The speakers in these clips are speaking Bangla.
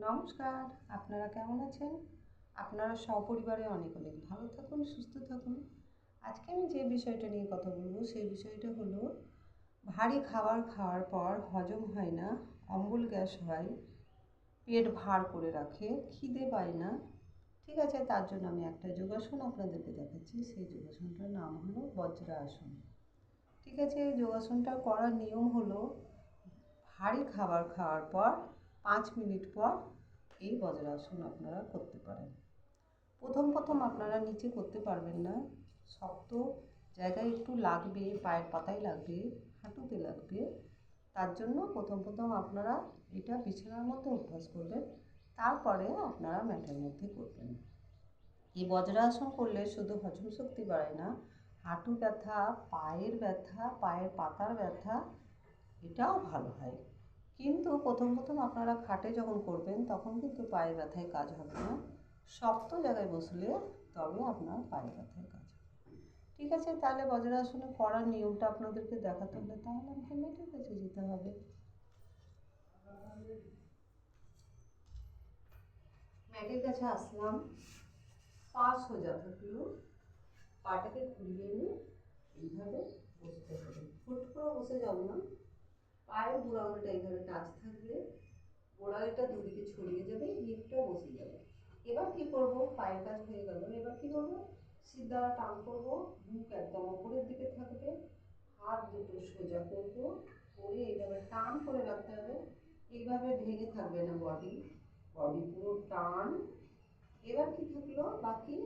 নমস্কার, আপনারা কেমন আছেন? আপনারা সপরিবারে অনেক অনেক ভালো থাকুন, সুস্থ থাকুন। আজকে আমি যে বিষয়টা নিয়ে কথা বলবো সেই বিষয়টা হলো ভারী খাবার খাওয়ার পর হজম হয় না, অম্বল গ্যাস হয়, পেট ভার করে রাখে, খিদে পায় না। ঠিক আছে, তার জন্য আমি একটা যোগাসন আপনাদেরকে দেখাচ্ছি। সেই যোগাসনটার নাম হলো বজ্রাসন। ঠিক আছে, এই যোগাসনটা করার নিয়ম হলো ভারী খাবার খাওয়ার পর 5 মিনিট পর এই বজ্রাসন আপনারা করতে পারেন। প্রথম আপনারা নিচে করতে পারবেন না, শক্ত জায়গায় একটু লাগবে, পায়ের পাতায় লাগবে, হাঁটুতে লাগবে। তার জন্য প্রথম আপনারা এটা বিছানার মধ্যে অভ্যাস করবেন, তারপরে আপনারা ম্যাটের মধ্যে করবেন। এই বজ্রাসন করলে শুধু হজম শক্তি বাড়ায় না, হাঁটু ব্যথা, পায়ের ব্যথা, পায়ের পাতার ব্যথা এটাও ভালো হয়। কিন্তু প্রথম আপনারা খাটে যখন করবেন তখন কিন্তু পায়ের ব্যথায় কাজ হবে না, শক্ত জায়গায় বসলে তবে আপনার পায়ের ব্যথায় কাজ হবে। ঠিক আছে, তাহলে বজ্রাসনে করার নিয়মটা আপনাদেরকে দেখাতে হলে তাহলে আমাকে মেটের কাছে যেতে হবে। ম্যাটের কাছে আসলাম, পা সোজা থাকলো, পাটাকে ঘুরিয়ে নিয়ে এইভাবে বসতে হবে। ফুট করে বসে যাব না, পায়ের বুড়ো আঙুলটা এইভাবে টাচ থাকবে, গোড়ালিটা দুদিকে ছড়িয়ে যাবে, হিপটা বসে যাবে। এবার কি করব, পায়ের কাজ হয়ে গেল, এবার কি করব, সিধা টান করব, মুখ একদম উপরের দিকে থাকবে, হাত দুটো সোজা করব, করে এইভাবে টান করে রাখতে হবে। এইভাবে ভেঙে থাকবে না বডি, বডি পুরো টান। এবার কি থাকলো বাকি,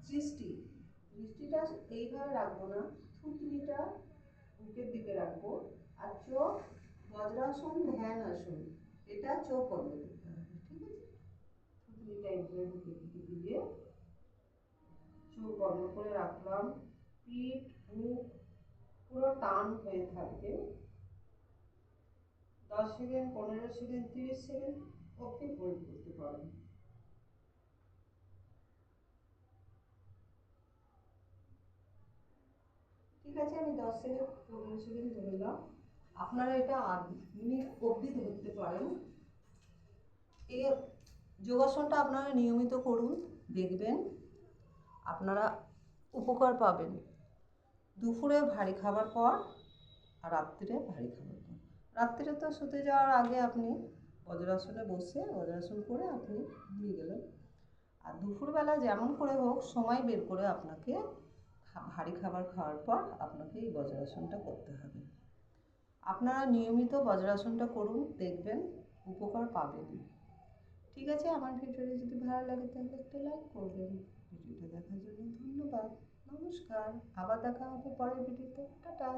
দৃষ্টিটা এইভাবে রাখবো না, থুতনিটা বুকের দিকে রাখবো। আর চোখ, বজ্রাসন ধ্যান আসন, এটা চোখ বন্ধ করতে হবে। ঠিক আছে, থুতনিটা এইভাবে বুকের দিকে দিয়ে চোখ বন্ধ করে রাখলাম, পিঠ বুক পুরো টান হয়ে থাকবে। 10 সেকেন্ড, 15 সেকেন্ড, 30 সেকেন্ড অবধি হোল্ড করতে পারেন। ঠিক আছে, আমি 10 সেকেন্ড, 15 সেকেন্ড ধরলাম। আপনারা এটা 8 মিনিট অবধি ধরতে পারেন। এই যোগাসনটা আপনারা নিয়মিত করুন, দেখবেন আপনারা উপকার পাবেন। দুপুরে ভারী খাবার পর আর রাত্রিরে ভারী খাবার পর। রাত্রিরে তো শুতে যাওয়ার আগে আপনি বজ্রাসনে বসে বজ্রাসন করে আপনি ঘুমিয়ে গেলেন। আর দুপুরবেলা যেমন করে হোক সময় বের করে আপনাকে ভারী খাবার খাওয়ার পর আপনাকে এই বজ্রাসনটা করতে হবে। আপনারা নিয়মিত বজ্রাসনটা করুন, দেখবেন উপকার পাবেন। ঠিক আছে, আমার ভিডিওটি যদি ভালো লাগে তাহলে একটা লাইক করবেন। ভিডিওটা দেখার জন্য ধন্যবাদ। নমস্কার, আবার দেখা হবে পরের ভিডিওতে। টাটা।